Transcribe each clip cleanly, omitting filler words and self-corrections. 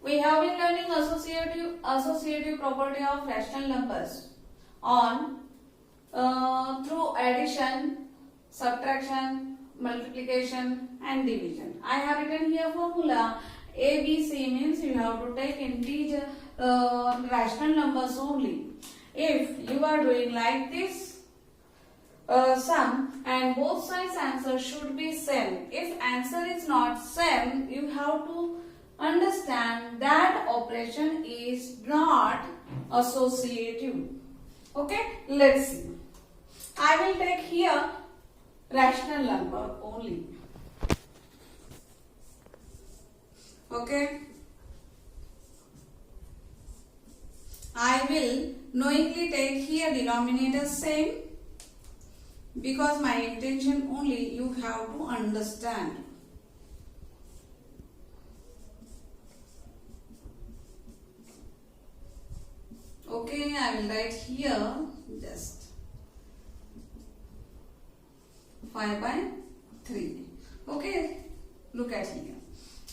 We have been learning associative property of rational numbers on through addition, subtraction, multiplication and division. I have written here formula. ABC means you have to take integer rational numbers only. If you are doing like this sum and both sides answer should be same. If answer is not same, you have to understand that operation is not associative. Okay, let's see. I will take here rational number only. Okay, I will knowingly take here denominator same because my intention only you have to understand. Okay, I will write here just 5 by 3. Okay, look at here.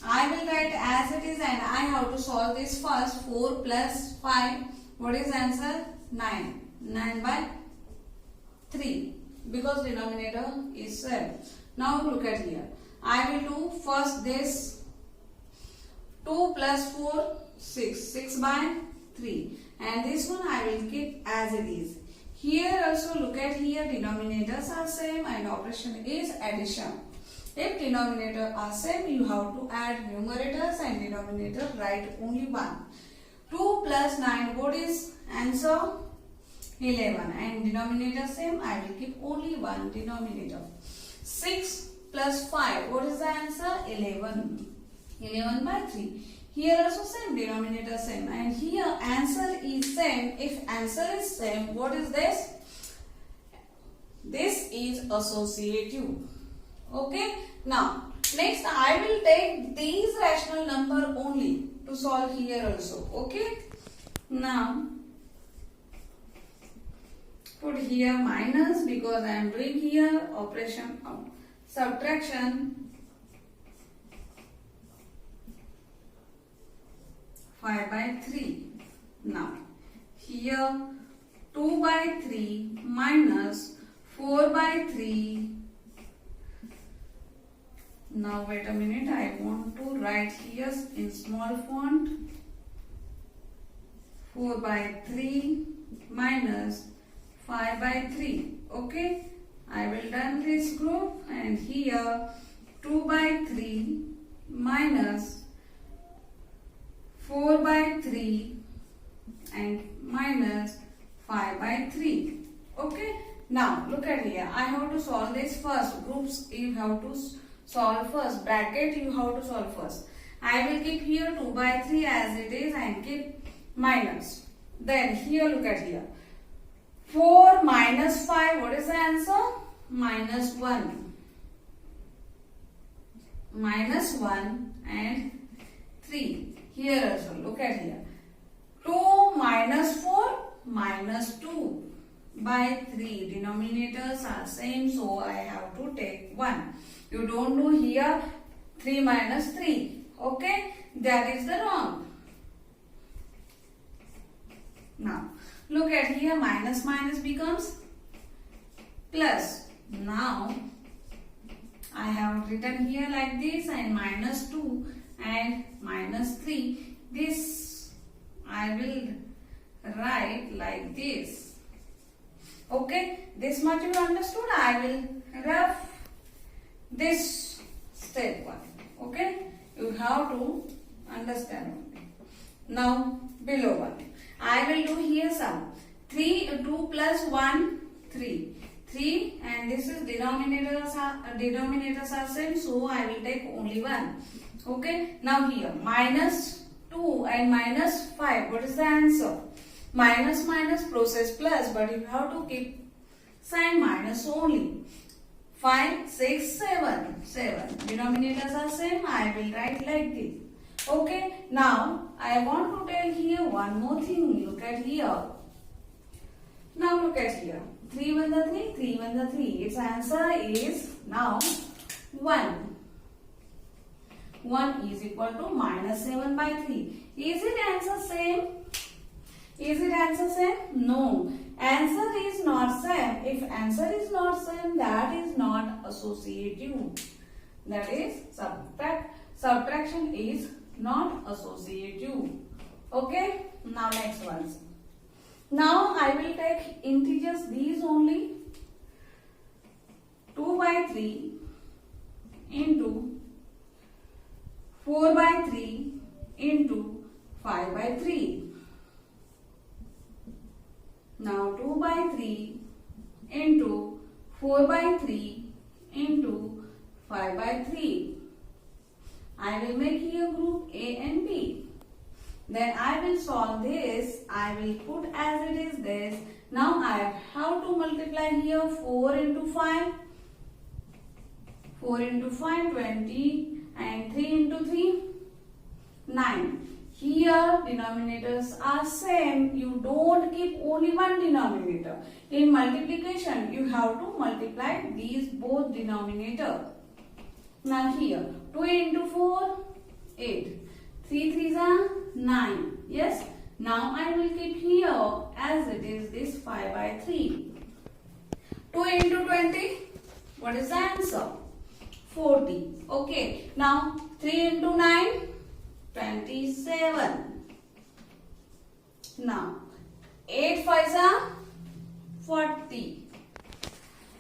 I will write as it is and I have to solve this first. 4 plus 5. What is answer? 9. 9 by 3 because denominator is 7. Now look at here. I will do first this 2 plus 4, 6. 6 by 3. And this one I will keep as it is. Here also look at here, denominators are same and operation is addition. If denominator are same, you have to add numerators and denominator write only 1. 2 plus 9, what is answer? 11 and denominator same, I will keep only one denominator. 6 plus 5, what is the answer? 11. 11 by 3. Here also same, denominator same, and here answer is same. If answer is same, what is this? This is associative. Okay. Now next I will take these rational number only to solve here also. Okay. Now put here minus because I am doing here operation of subtraction. 5 by 3. Now here 2 by 3 minus 4 by 3. Now wait a minute, I want to write here in small font. 4 by 3 minus 5 by 3. Okay, I will done this group and here 2 by 3 minus 4 by 3 and minus 5 by 3. Okay. Now look at here. I have to solve this first. Groups you have to solve first. Bracket you have to solve first. I will keep here 2 by 3 as it is and keep minus. Then here look at here. 4 minus 5. What is the answer? Minus 1. Minus 1 and 3. Here also, look at here. 2 minus 4 minus 2 by 3. Denominators are same, so I have to take 1. You don't do here 3 minus 3. Okay, that is the wrong. Now, look at here, minus minus becomes plus. Now, I have written here like this and minus 2 and minus 3. This I will write like this. Okay, this much you understood. I will rough this step 1. Okay, you have to understand only. Now below 1. I will do here sum. 2 plus 1, 3. 3 and this is denominators are same, so I will take only 1. Okay, now here minus 2 and minus 5. What is the answer? Minus minus process plus, but you have to keep sign minus only. 5, 6, 7. 7. Denominators are same. I will write like this. Okay, now I want to tell here one more thing. Look at here. Now look at here. 3 1 the 3, 3 1 the 3. Its answer is now 1. 1 is equal to minus 7 by 3. Is it answer same? Is it answer same? No. Answer is not same. If answer is not same, that is not associative. That is subtraction is not associative. Okay. Now next one. Now I will take integers these only. 2 by 3 into 4 by 3 into 5 by 3. Now 2 by 3 into 4 by 3 into 5 by 3. I will make here group A and B. Then I will solve this. I will put as it is this. Now I have to multiply here 4 into 5. 4 into 5, 20, and 3 into 3, 9. Here denominators are same. You don't keep only one denominator. In multiplication, you have to multiply these both denominator. Now here, 2 into 4, 8. 3 3s are 9. Yes. Now I will keep here as it is this 5 by 3. 2 into 20. What is the answer? 40. Okay. Now 3 into 9. 27. Now 8 5s are 40.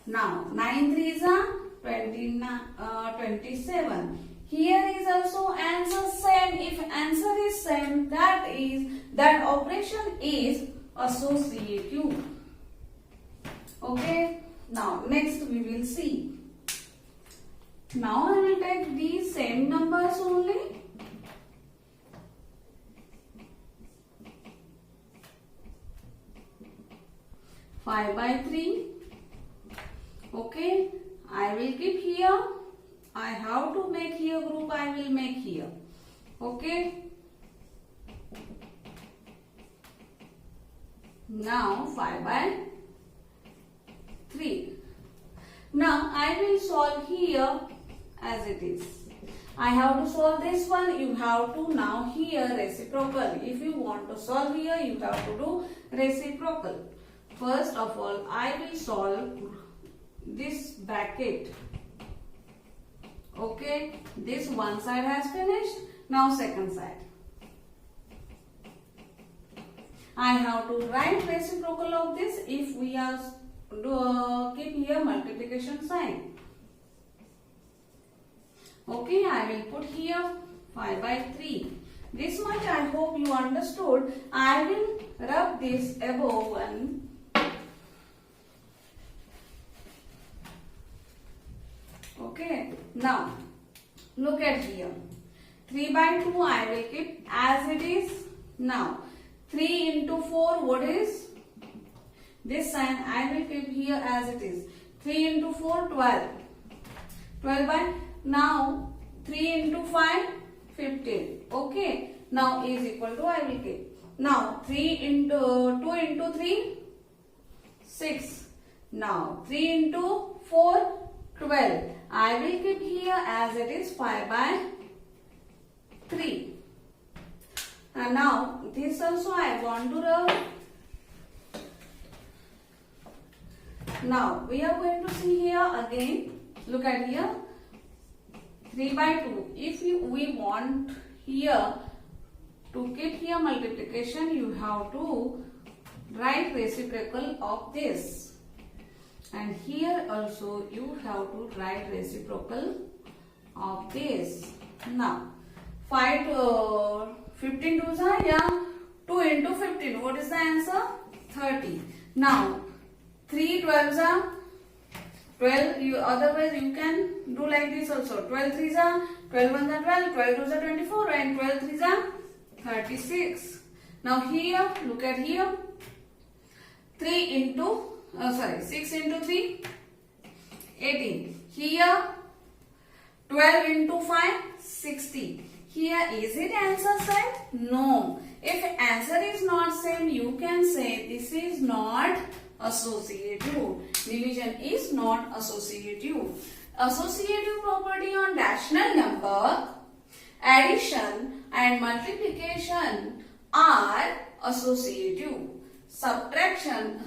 Now 9 3s are 27. Here is also answer same. If answer is same, that operation is associative. Okay. Now next we will see. Now I will take these same numbers only. Five by 3. Okay. I will keep here. I have to make here group. I will make here. Okay. Now 5 by 3. Now I will solve here as it is. I have to solve this one. You have to now here reciprocal. If you want to solve here, you have to do reciprocal. First of all, I will solve this bracket. Okay, this one side has finished. Now second side. I have to write reciprocal of this if we are keep here multiplication sign. Okay, I will put here 5 by 3. This much I hope you understood. I will rub this above one. Okay, now look at here. 3 by 2 I will keep as it is. Now 3 into 4, what is? This sign I will keep here as it is. 3 into 4, 12. 12 by, now 3 into 5, 15. Okay, now is equal to, I will keep. Now 3 into 2 into 3, 6. Now 3 into 4, 12. I will keep here as it is 5 by 3. And now this also I want to rub. Now we are going to see here again. Look at here. 3 by 2. If we want here to keep here multiplication, you have to write reciprocal of this. And here also you have to write reciprocal of this. Now 5 to 15 2s are, yeah, 2 into 15. What is the answer? 30. Now 3 12s are 12. Otherwise you can do like this also. 12 3s are 12 1s are 12, 12 2s are 24, and 12 3s are 36. Now here, look at here. 6 into 3, 18. Here 12 into 5, 60. Here, is it answer same? No. If answer is not same, you can say this is not associative. Division is not associative. Associative property on rational number. Addition and multiplication are associative. Subtraction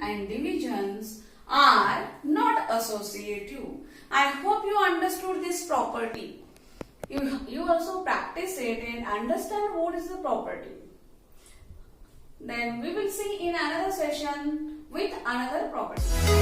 and divisions are not associative. I hope you understood this property. You also practice it and understand what is the property. Then we will see in another session with another property.